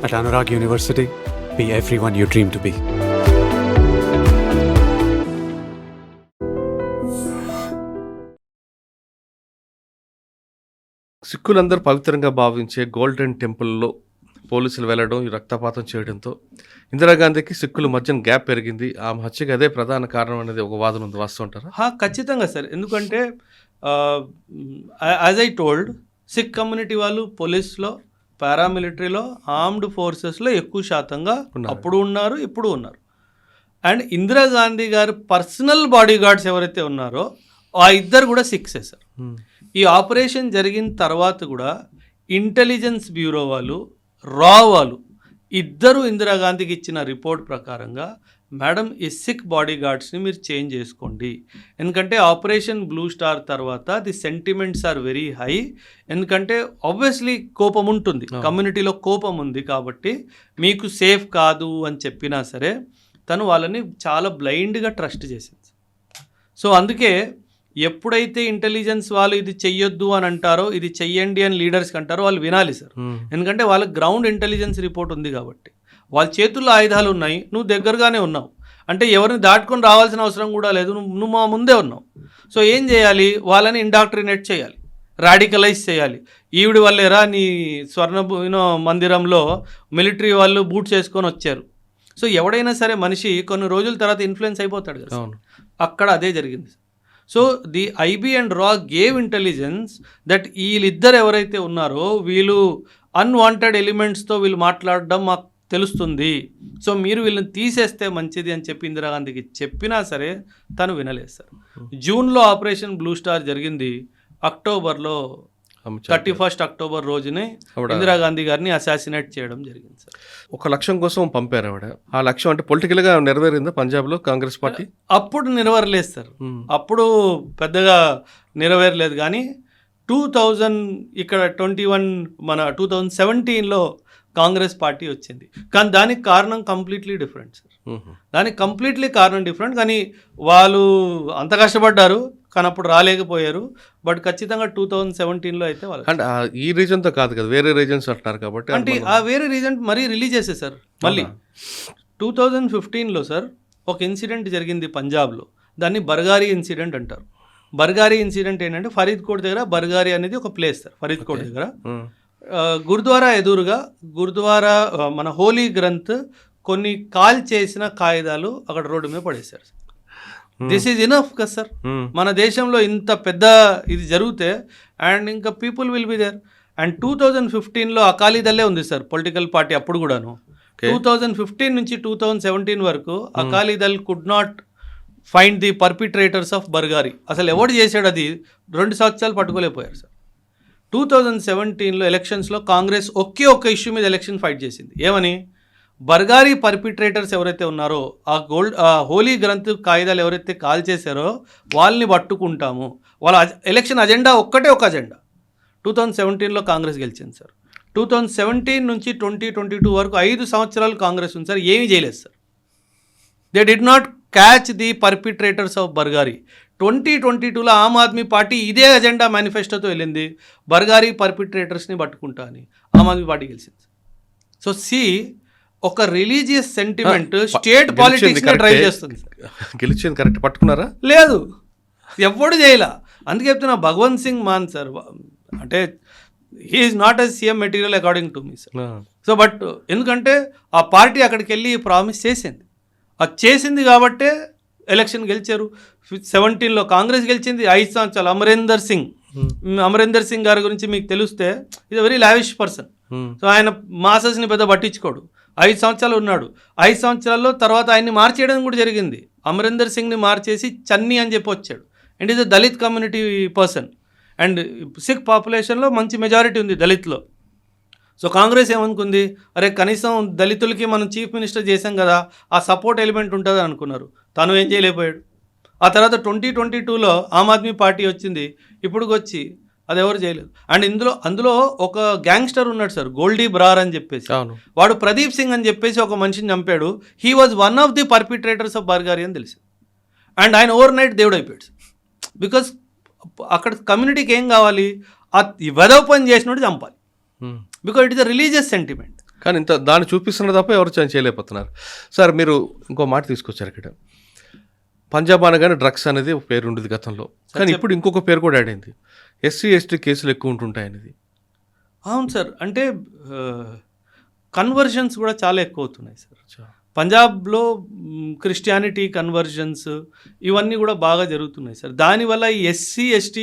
At Anurag University, be everyone you dream to be. సిక్కులందరూ పవిత్రంగా భావించే golden టెంపుల్లో పోలీసులు వెళ్ళడం, ఈ రక్తపాతం చేయడంతో ఇందిరాగాంధీకి సిక్కుల మధ్యన గ్యాప్ పెరిగింది. ఆమె హత్యకి అదే ప్రధాన కారణం అనేది ఒక వాదన ఉంది. వాస్తవంటారా? ఖచ్చితంగా సార్. ఎందుకంటే as I told, Sikh community వాళ్ళు పోలీస్లో, పారామిలిటరీలో, ఆర్మ్డ్ ఫోర్సెస్లో ఎక్కువ శాతంగా అప్పుడు ఉన్నారు, ఇప్పుడు ఉన్నారు. అండ్ ఇందిరాగాంధీ గారు పర్సనల్ బాడీ గార్డ్స్ ఎవరైతే ఉన్నారో ఆ ఇద్దరు కూడా సిక్సే సార్. ఈ ఆపరేషన్ జరిగిన తర్వాత కూడా ఇంటెలిజెన్స్ బ్యూరో వాళ్ళు, రా వాళ్ళు ఇద్దరు ఇందిరాగాంధీకి ఇచ్చిన రిపోర్ట్ ప్రకారంగా, మేడం ఈ సిక్ బాడీ గార్డ్స్ని మీరు చేంజ్ చేసుకోండి, ఎందుకంటే ఆపరేషన్ బ్లూ స్టార్ తర్వాత the sentiments are very high, ఎందుకంటే ఆబ్వియస్లీ కోపం ఉంటుంది, కమ్యూనిటీలో కోపం ఉంది, కాబట్టి మీకు సేఫ్ కాదు అని చెప్పినా సరే తను వాళ్ళని చాలా బ్లైండ్గా ట్రస్ట్ చేసింది. సో అందుకే ఎప్పుడైతే ఇంటెలిజెన్స్ వాళ్ళు ఇది చెయ్యొద్దు అని అంటారో, ఇది చెయ్యండి అని లీడర్స్కి అంటారో వాళ్ళు వినాలి సార్. ఎందుకంటే వాళ్ళకి గ్రౌండ్ ఇంటెలిజెన్స్ రిపోర్ట్ ఉంది కాబట్టి, వాళ్ళ చేతుల్లో ఆయుధాలు ఉన్నాయి, నువ్వు దగ్గరగానే ఉన్నావు అంటే ఎవరిని దాటుకొని రావాల్సిన అవసరం కూడా లేదు, నువ్వు మా ముందే ఉన్నావు. సో ఏం చేయాలి, వాళ్ళని ఇండాక్ట్రినేట్ చేయాలి, రాడికలైజ్ చేయాలి. ఈవిడి వల్లేరా నీ స్వర్ణ మందిరంలో మిలిటరీ వాళ్ళు బూట్స్ వేసుకొని వచ్చారు. సో ఎవడైనా సరే మనిషి కొన్ని రోజుల తర్వాత ఇన్ఫ్లుయెన్స్ అయిపోతాడు కదా, అక్కడ అదే జరిగింది. సో ది ఐబీ అండ్ రా గేవ్ ఇంటెలిజెన్స్ దట్ వీళ్ళిద్దరు ఎవరైతే ఉన్నారో వీళ్ళు అన్వాంటెడ్ ఎలిమెంట్స్తో వీళ్ళు మాట్లాడడం మాకు తెలుస్తుంది, సో మీరు వీళ్ళని తీసేస్తే మంచిది అని చెప్పి ఇందిరాగాంధీకి చెప్పినా సరే తను వినలేదు సార్. జూన్లో ఆపరేషన్ బ్లూ స్టార్ జరిగింది, అక్టోబర్లో 31 అక్టోబర్ రోజునే ఇందిరాగాంధీ గారిని అసాసినేట్ చేయడం జరిగింది సార్. ఒక లక్ష్యం కోసం పంపారు ఆవిడ. ఆ లక్ష్యం అంటే పొలిటికల్గా నెరవేరిందా పంజాబ్లో కాంగ్రెస్ పార్టీ? అప్పుడు నెరవేరలేదు సార్, అప్పుడు పెద్దగా నెరవేరలేదు. కానీ 2000 ఇక్కడ 2017లో కాంగ్రెస్ పార్టీ వచ్చింది. కానీ దానికి కారణం కంప్లీట్లీ డిఫరెంట్ సార్. దానికి కంప్లీట్లీ కారణం డిఫరెంట్. కానీ వాళ్ళు అంత కష్టపడ్డారు కానీ అప్పుడు రాలేకపోయారు. బట్ ఖచ్చితంగా 2017లో అయితే వాళ్ళు అంటే ఈ రీజన్తో కాదు కదా, వేరే రీజన్స్ అంటున్నారు కాబట్టి. అంటే ఆ వేరే రీజన్ మరీ రిలీజ్ చేసే సార్. మళ్ళీ 2015లో సార్ ఒక ఇన్సిడెంట్ జరిగింది పంజాబ్లో, దాన్ని బర్గారీ ఇన్సిడెంట్ అంటారు. బర్గారీ ఇన్సిడెంట్ ఏంటంటే ఫరీద్కోట్ దగ్గర బర్గారీ అనేది ఒక ప్లేస్ సార్. ఫరీద్కోట్ దగ్గర గురుద్వారా ఎదురుగా, గురుద్వారా మన హోలీ గ్రంథ్ కొన్ని కాల్ చేసిన కాగితాలు అక్కడ రోడ్డు మీద పడేశారు. దిస్ ఈజ్ ఇనఫ్ కదా సార్. మన దేశంలో ఇంత పెద్ద ఇది జరిగితే అండ్ ఇంకా people will be there. And 2015లో అకాలీదళే ఉంది సార్ పొలిటికల్ పార్టీ అప్పుడు కూడాను. 2015 నుంచి 2017 వరకు Akali Dal could not find the perpetrators of Bargari. అసలు ఎవడు చేశాడు అది 2 సంవత్సరాలు పట్టుకోలేకపోయారు సార్. 2017లో ఎలక్షన్స్లో కాంగ్రెస్ ఒకే ఒక్క ఇష్యూ మీద ఎలక్షన్ ఫైట్ చేసింది. ఏమని, బర్గారీ పర్పిట్రేటర్స్ ఎవరైతే ఉన్నారో, ఆ హోలీ గ్రంథ్ కాగితాలు ఎవరైతే కాల్ చేశారో వాళ్ళని పట్టుకుంటాము. వాళ్ళ ఎలక్షన్ అజెండా ఒక్కటే ఒక అజెండా. 2017లో కాంగ్రెస్ గెలిచింది సార్. 2017 నుంచి 2022 వరకు 5 సంవత్సరాలు కాంగ్రెస్ ఉంది సార్, ఏమీ చేయలేదు sir. They did not catch the perpetrators of Bargari. 2022లో ఆమ్ ఆద్మీ పార్టీ ఇదే అజెండా మేనిఫెస్టోతో వెళ్ళింది, బర్గారీ పర్పిట్రేటర్స్ని పట్టుకుంటా అని. ఆమ్ ఆద్మీ పార్టీ గెలిచింది. సో ఒక religious sentiment state politics drive చేస్తుంది. గెలిచింది కరెక్ట్, పట్టుకున్నారా? లేదు, ఎప్పుడు చేయలే. అందుకే చెప్తున్నా, భగవంత్ సింగ్ మాన్ సార్ అంటే he's not a CM material according to me sir. So but ఎందుకంటే ఆ పార్టీ అక్కడికి వెళ్ళి ప్రామిస్ చేసింది, అది చేసింది కాబట్టే ఎలక్షన్ గెలిచారు. 17లో కాంగ్రెస్ గెలిచింది. 5 సంవత్సరాలు అమరేందర్ సింగ్ గారి గురించి మీకు తెలిస్తే is a very lavish person. So ఆయన మాసెస్ని పెద్ద పట్టించుకోడు. 5 సంవత్సరాలు ఉన్నాడు. 5 సంవత్సరాల్లో తర్వాత ఆయన్ని మార్చేయడం కూడా జరిగింది. అమరేందర్ సింగ్ని మార్చేసి చన్నీ అని చెప్పి వచ్చాడు. And is a Dalit community person. And Sikh పాపులేషన్లో మంచి మెజారిటీ ఉంది దళిత్లో. సో కాంగ్రెస్ ఏమనుకుంది, అరే కనీసం దళితులకి మనం చీఫ్ మినిస్టర్ చేసాం కదా, ఆ సపోర్ట్ ఎలిమెంట్ ఉంటుంది అనుకున్నారు. తను ఏం చేయలేకపోయాడు. ఆ తర్వాత 2022లో ఆమ్ ఆద్మీ పార్టీ వచ్చింది. ఇప్పుడు వచ్చి అది ఎవరు చేయలేదు. అండ్ అందులో ఒక గ్యాంగ్స్టర్ ఉన్నాడు సార్, గోల్డీ బ్రార్ అని చెప్పేసి. వాడు ప్రదీప్ సింగ్ అని చెప్పేసి ఒక మనిషిని చంపాడు. He was one of the perpetrators of Bargari అని తెలిసింది. అండ్ ఆయన ఓవర్ నైట్ దేవుడు అయిపోయాడు. బికాస్ అక్కడ కమ్యూనిటీకి ఏం కావాలి, ఆ వెదవ పని చేసినట్టు చంపాలి. Because it is a religious sentiment. కానీ ఇంత దాన్ని చూపిస్తున్న తప్ప ఎవరు చేయలేకపోతున్నారు. సార్ మీరు ఇంకో మాట తీసుకొచ్చారు ఇక్కడ, పంజాబ్ అనగానే డ్రగ్స్ అనేది ఒక పేరు ఉండేది గతంలో, కానీ ఇప్పుడు ఇంకొక పేరు కూడా యాడ్ అయింది, SC/ST కేసులు ఎక్కువ ఉంటుంటాయి అనేది. అవును సార్, అంటే కన్వర్జన్స్ కూడా చాలా ఎక్కువ అవుతున్నాయి సార్. పంజాబ్లో క్రిస్టియానిటీ కన్వర్జన్స్ ఇవన్నీ కూడా బాగా జరుగుతున్నాయి సార్. దానివల్ల ఈ SC/ST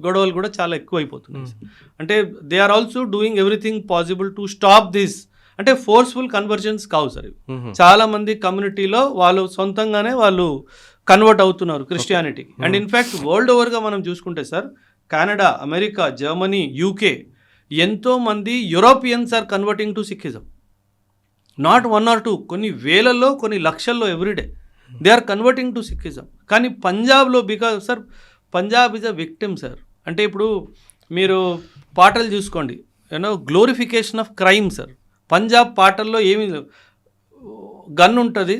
గొడవలు కూడా చాలా ఎక్కువ అయిపోతున్నాయి సార్. అంటే they are also doing everything possible to stop this. అంటే ఫోర్స్ఫుల్ కన్వర్జన్స్ కావు సార్ ఇవి. చాలా మంది కమ్యూనిటీలో వాళ్ళు సొంతంగానే వాళ్ళు కన్వర్ట్ అవుతున్నారు క్రిస్టియానిటీకి. అండ్ ఇన్ఫ్యాక్ట్ వరల్డ్ ఓవర్గా మనం చూసుకుంటే sir, Canada, America, Germany, UK ఎంతోమంది Europeans are converting to Sikhism. Not 1 or 2, కొన్ని వేలల్లో కొన్ని లక్షల్లో everyday they are converting to Sikhism. కానీ పంజాబ్లో because sir Punjab is a victim sir. అంటే ఇప్పుడు మీరు పాటలు చూసుకోండి, గ్లోరిఫికేషన్ ఆఫ్ క్రైమ్ సార్. పంజాబ్ పాటల్లో ఏమి గన్ ఉంటుంది,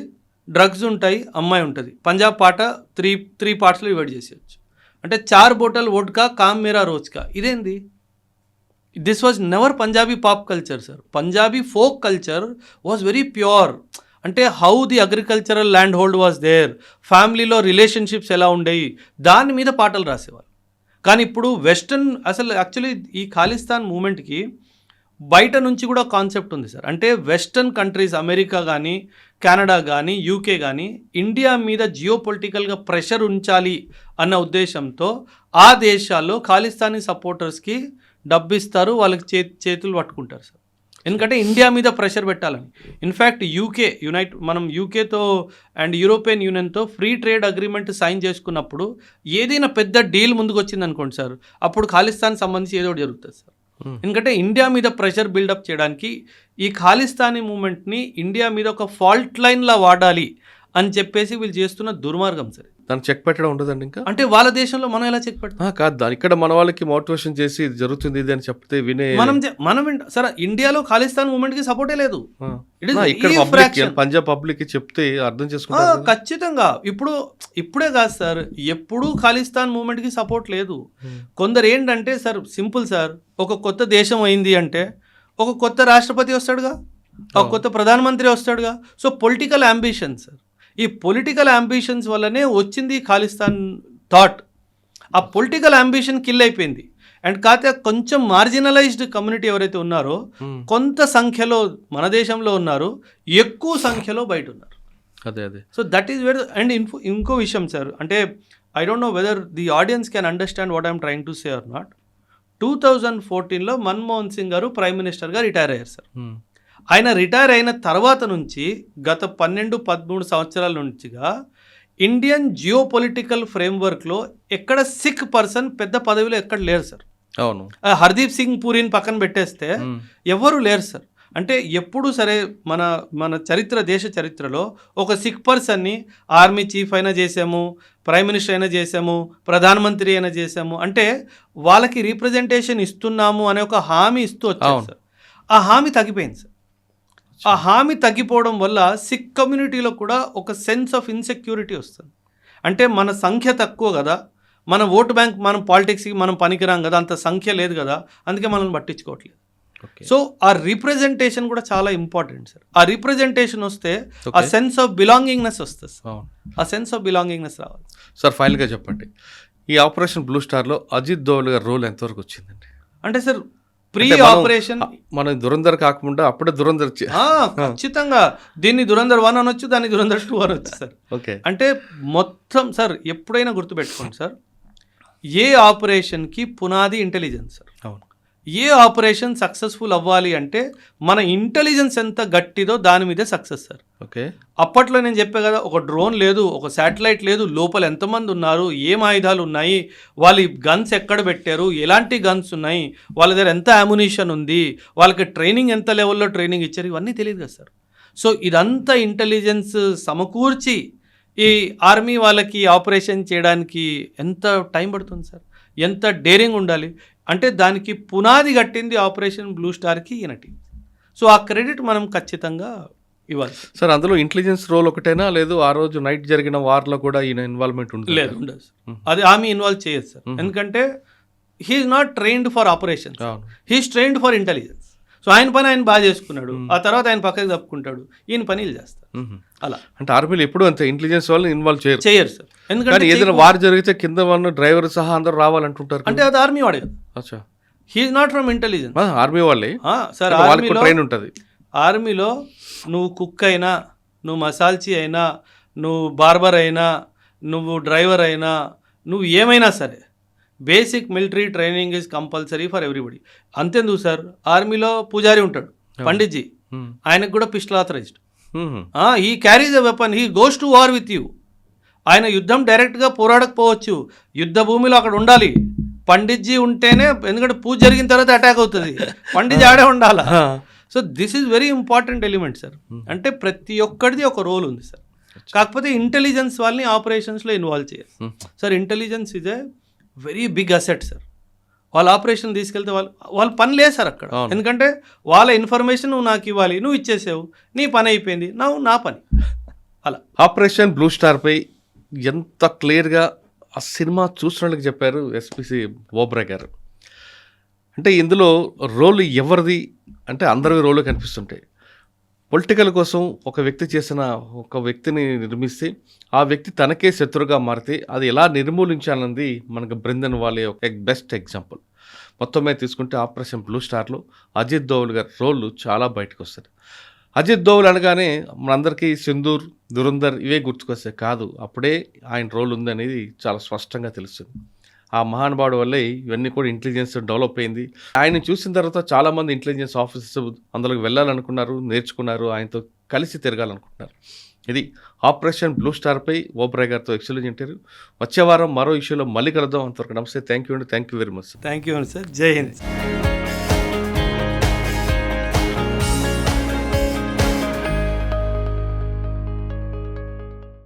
డ్రగ్స్ ఉంటాయి, అమ్మాయి ఉంటుంది. పంజాబ్ పాట త్రీ పార్ట్స్లో డివైడ్ చేసేయచ్చు. అంటే 4 బోటల్ వోడ్కా కామ్ మేరా రోజుకా, ఇదేంది? This was never Punjabi pop culture sir. Punjabi folk culture was very pure. అంటే how the agricultural land hold was there, ఫ్యామిలీలో రిలేషన్షిప్స్ ఎలా ఉండేవి, దాని మీద పాటలు రాసేవాళ్ళు. కానీ ఇప్పుడు వెస్టర్న్, అసలు యాక్చువల్లీ ఈ ఖాళిస్తాన్ మూమెంట్కి బయట నుంచి కూడా కాన్సెప్ట్ ఉంది సార్. అంటే వెస్టర్న్ కంట్రీస్, అమెరికా కానీ, కెనడా కానీ, UK కానీ ఇండియా మీద జియో పొలిటికల్గా ప్రెషర్ ఉంచాలి అన్న ఉద్దేశంతో ఆ దేశాల్లో ఖాళిస్తానీ సపోర్టర్స్కి డబ్బు ఇస్తారు, వాళ్ళకి చేతులు పట్టుకుంటారు సార్. ఎందుకంటే ఇండియా మీద ప్రెషర్ పెట్టాలని. ఇన్ఫ్యాక్ట్ మనం యూకేతో అండ్ యూరోపియన్ యూనియన్తో ఫ్రీ ట్రేడ్ అగ్రిమెంట్ సైన్ చేసుకున్నప్పుడు ఏదైనా పెద్ద డీల్ ముందుకు వచ్చింది అనుకోండి సార్, అప్పుడు ఖాళిస్తాన్ సంబంధించి ఏదో ఒకటి జరుగుతుంది సార్. ఎందుకంటే ఇండియా మీద ప్రెషర్ బిల్డప్ చేయడానికి ఈ ఖాళిస్తానీ మూమెంట్ని ఇండియా మీద ఒక ఫాల్ట్ లైన్లా వాడాలి అని చెప్పేసి వీళ్ళు చేస్తున్న దుర్మార్గం సార్. దాన్ని చెక్ పెట్టడం ఉండదండి ఇంకా. అంటే వాళ్ళ దేశంలో మనం ఎలా చెక్ పెడతాం? కాదు, దాని ఇక్కడ మన వాళ్ళకి మోటివేషన్ చేసి ఇది జరుగుతుంది ఇది అని చెప్తే వినే మనం సరే ఇండియాలో ఖాళిస్తాన్ మూమెంట్ కి సపోర్టే లేదు. ఇక్కడ పంజాబ్ పబ్లిక్ చెప్తే అర్థం చేసుకుంటారు ఖచ్చితంగా. ఇప్పుడే కాదు సార్, ఎప్పుడూ ఖాళిస్తాన్ మూమెంట్ కి సపోర్ట్ లేదు. కొందరు ఏంటంటే సార్ సింపుల్ సార్, ఒక కొత్త దేశం అయింది అంటే ఒక కొత్త రాష్ట్రపతి వస్తాడుగా, ఒక కొత్త ప్రధానమంత్రి వస్తాడుగా. సో పొలిటికల్ అంబిషన్ సార్, ఈ పొలిటికల్ అంబిషన్స్ వల్లనే వచ్చింది ఖాళిస్తాన్ థాట్. ఆ పొలిటికల్ అంబిషన్ కిల్ అయిపోయింది. అండ్ కాకపోతే కొంచెం మార్జినలైజ్డ్ కమ్యూనిటీ ఎవరైతే ఉన్నారో కొంత సంఖ్యలో మన దేశంలో ఉన్నారు, ఎక్కువ సంఖ్యలో బయట ఉన్నారు. అదే so that is where. And ఇంకో విషయం సార్, అంటే I don't know whether the audience can understand what I'm trying to say or not. 2014లో మన్మోహన్ సింగ్ గారు ప్రైమ్ మినిస్టర్గా రిటైర్ అయ్యారు సార్. ఆయన రిటైర్ అయిన తర్వాత నుంచి గత 12-13 సంవత్సరాల నుంచిగా ఇండియన్ జియో పొలిటికల్ ఫ్రేమ్వర్క్లో ఎక్కడ సిక్ పర్సన్ పెద్ద పదవిలో ఎక్కడ లేరు సార్. అవును, హర్దీప్ సింగ్ పూరిని పక్కన పెట్టేస్తే ఎవరు లేరు సార్. అంటే ఎప్పుడు సరే మన దేశ చరిత్రలో ఒక సిక్ పర్సన్ని ఆర్మీ చీఫ్ అయినా చేసాము, ప్రైమ్ మినిస్టర్ అయినా చేసాము, ప్రధానమంత్రి అయినా చేసాము, అంటే వాళ్ళకి రీప్రజెంటేషన్ ఇస్తున్నాము అనే ఒక హామీ ఇస్తూ వచ్చారు సార్. ఆ హామీ తగ్గిపోయింది సార్. ఆ హామీ తగ్గిపోవడం వల్ల సిక్ కమ్యూనిటీలో కూడా ఒక సెన్స్ ఆఫ్ ఇన్సెక్యూరిటీ వస్తుంది. అంటే మన సంఖ్య తక్కువ కదా, మన ఓటు బ్యాంక్, మనం పాలిటిక్స్కి మనం పనికిరాం కదా, అంత సంఖ్య లేదు కదా, అందుకే మనల్ని పట్టించుకోవట్లేదు. సో ఆ రిప్రజెంటేషన్ కూడా చాలా ఇంపార్టెంట్ సార్. ఆ రిప్రజెంటేషన్ వస్తే ఆ సెన్స్ ఆఫ్ బిలాంగింగ్నెస్ వస్తుంది. ఆ సెన్స్ ఆఫ్ బిలాంగింగ్నెస్ రావాలి సార్. ఫైనల్గా చెప్పండి, ఈ ఆపరేషన్ బ్లూ స్టార్లో అజిత్ దోవల్ గారి రోల్ ఎంతవరకు వచ్చిందండి? అంటే సార్ ప్రీ ఆపరేషన్ మనం దురంధర్ కాకుండా అప్పుడే దురంధర్, ఖచ్చితంగా దీన్ని దురంధర్ 1 అనొచ్చు, దాన్ని దురంధర్ 2 అనొచ్చు సార్. ఓకే, అంటే మొత్తం సార్ ఎప్పుడైనా గుర్తుపెట్టుకోండి సార్, ఏ ఆపరేషన్కి పునాది ఇంటెలిజెన్స్ సార్. అవును, ఏ ఆపరేషన్ సక్సెస్ఫుల్ అవ్వాలి అంటే మన ఇంటెలిజెన్స్ ఎంత గట్టిదో దాని మీదే సక్సెస్ సార్. ఓకే, అప్పట్లో నేను చెప్పే కదా, ఒక డ్రోన్ లేదు, ఒక శాటిలైట్ లేదు, లోపల ఎంతమంది ఉన్నారు, ఏం ఆయుధాలు ఉన్నాయి, వాళ్ళ గన్స్ ఎక్కడ పెట్టారు, ఎలాంటి గన్స్ ఉన్నాయి, వాళ్ళ దగ్గర ఎంత అమ్యునిషన్ ఉంది, వాళ్ళకి ట్రైనింగ్ ఎంత లెవెల్లో ట్రైనింగ్ ఇచ్చారు, ఇవన్నీ తెలియదు కదా సార్. సో ఇదంతా ఇంటెలిజెన్స్ సమకూర్చి ఈ ఆర్మీ వాళ్ళకి ఆపరేషన్ చేయడానికి ఎంత టైం పడుతుంది సార్, ఎంత డేరింగ్ ఉండాలి. అంటే దానికి పునాది కట్టింది ఆపరేషన్ బ్లూ స్టార్కి ఈయన టీం. సో ఆ క్రెడిట్ మనం ఖచ్చితంగా ఇవ్వాలి సార్. అందులో ఇంటెలిజెన్స్ రోల్ ఒకటేనా, లేదు ఆ రోజు నైట్ జరిగిన వార్లో కూడా ఈయన ఇన్వాల్వ్మెంట్ ఉంటుంది? లేదు, ఉండదు సార్. అది ఆమె ఇన్వాల్వ్ చేయదు సార్. ఎందుకంటే he's not trained for operation, he's trained for intelligence. So ఆయన పని ఆయన బాగా చేసుకున్నాడు, ఆ తర్వాత ఆయన పక్కకి తప్పుకుంటాడు, ఈయన పని వీళ్ళు చేస్తారు. అలా అంటే ఆర్మీలో ఎప్పుడు అంతే ఇంటెలిజెన్స్ వాళ్ళని ఇన్వాల్వ్ చేయరు. సార్, కానీ ఎందుకంటే ఏదైనా వార్ జరిగితే కింద వాళ్ళు డ్రైవర్ సహా అందరూ రావాలంటుంటారు. అంటే అది ఆర్మీ వాడే కదా, అచ్చా, he's not from intelligence. Army వాళ్ళే సార్, వాళ్ళకి ట్రైన్ ఉంటుంది. ఆర్మీలో నువ్వు కుక్ అయినా, నువ్వు మసాల్చి అయినా, నువ్వు బార్బర్ అయినా, నువ్వు డ్రైవర్ అయినా, నువ్వు ఏమైనా సరే basic military training is compulsory for everybody. అంతేందుకు సార్, ఆర్మీలో పూజారి ఉంటాడు, పండిట్జీ, ఆయనకు కూడా pistol authorized. He carries a weapon, he goes to war with you. ఆయన యుద్ధం డైరెక్ట్గా పోరాడకపోవచ్చు, యుద్ధ భూమిలో అక్కడ ఉండాలి. పండిట్జీ ఉంటేనే, ఎందుకంటే పూజ జరిగిన తర్వాత అటాక్ అవుతుంది, పండిట్జీ ఆడే ఉండాలా. So this is very important element sir. అంటే ప్రతి ఒక్కరిది ఒక రోల్ ఉంది సార్. కాకపోతే ఇంటెలిజెన్స్ వాళ్ళని ఆపరేషన్స్లో ఇన్వాల్వ్ చేయాలి sir. Intelligence is a very big asset sir. వాళ్ళ ఆపరేషన్ తీసుకెళ్తే వాళ్ళ పని లేదు సార్ అక్కడ. ఎందుకంటే వాళ్ళ ఇన్ఫర్మేషన్ నువ్వు నాకు ఇవ్వాలి, నువ్వు ఇచ్చేసావు, నీ పని అయిపోయింది, నా పని. అలా ఆపరేషన్ బ్లూ స్టార్ పై ఎంత క్లియర్గా ఆ సినిమా చూసినట్లుగా చెప్పారు ఎస్పీసీ ఓబ్రాయ్ గారు. అంటే ఇందులో రోల్ ఎవరిది అంటే అందరి రోలు కనిపిస్తుంటాయి. పొలిటికల్ కోసం ఒక వ్యక్తి చేసిన ఒక వ్యక్తిని నిర్మిస్తే ఆ వ్యక్తి తనకే శత్రుగా మారితే అది ఎలా నిర్మూలించాలన్నది మనకు బృందన్ వాళ్ళే ఒక బెస్ట్ ఎగ్జాంపుల్. మొత్తం మీద తీసుకుంటే ఆపరేషన్ బ్లూ స్టార్లో అజిత్ దోవల్ గారి రోల్ చాలా బయటకు వస్తుంది. అజిత్ దోవల్ అనగానే మనందరికీ సింధూర్, దురంధర్ ఇవే గుర్తుకొస్తాయి కాదు, అప్పుడే ఆయన రోల్ ఉందనేది చాలా స్పష్టంగా తెలుస్తుంది. ఆ మహానుభావుడు వల్లే ఇవన్నీ కూడా ఇంటెలిజెన్స్ డెవలప్ అయింది. ఆయన చూసిన తర్వాత చాలామంది ఇంటెలిజెన్స్ ఆఫీసర్స్ అందులోకి వెళ్ళాలనుకున్నారు, నేర్చుకున్నారు, ఆయనతో కలిసి తిరగాలనుకుంటున్నారు. ఇది ఆపరేషన్ బ్లూ స్టార్పై ఓబ్రాయ్ గారితో ఎక్సలెంట్ ఇంటర్వ్యూ. వచ్చే వారం మరో ఇష్యూలో మళ్ళీ కలుద్దాం. అంతవరకు నమస్తే, thank you very much. Thank you sir. జై హింద్.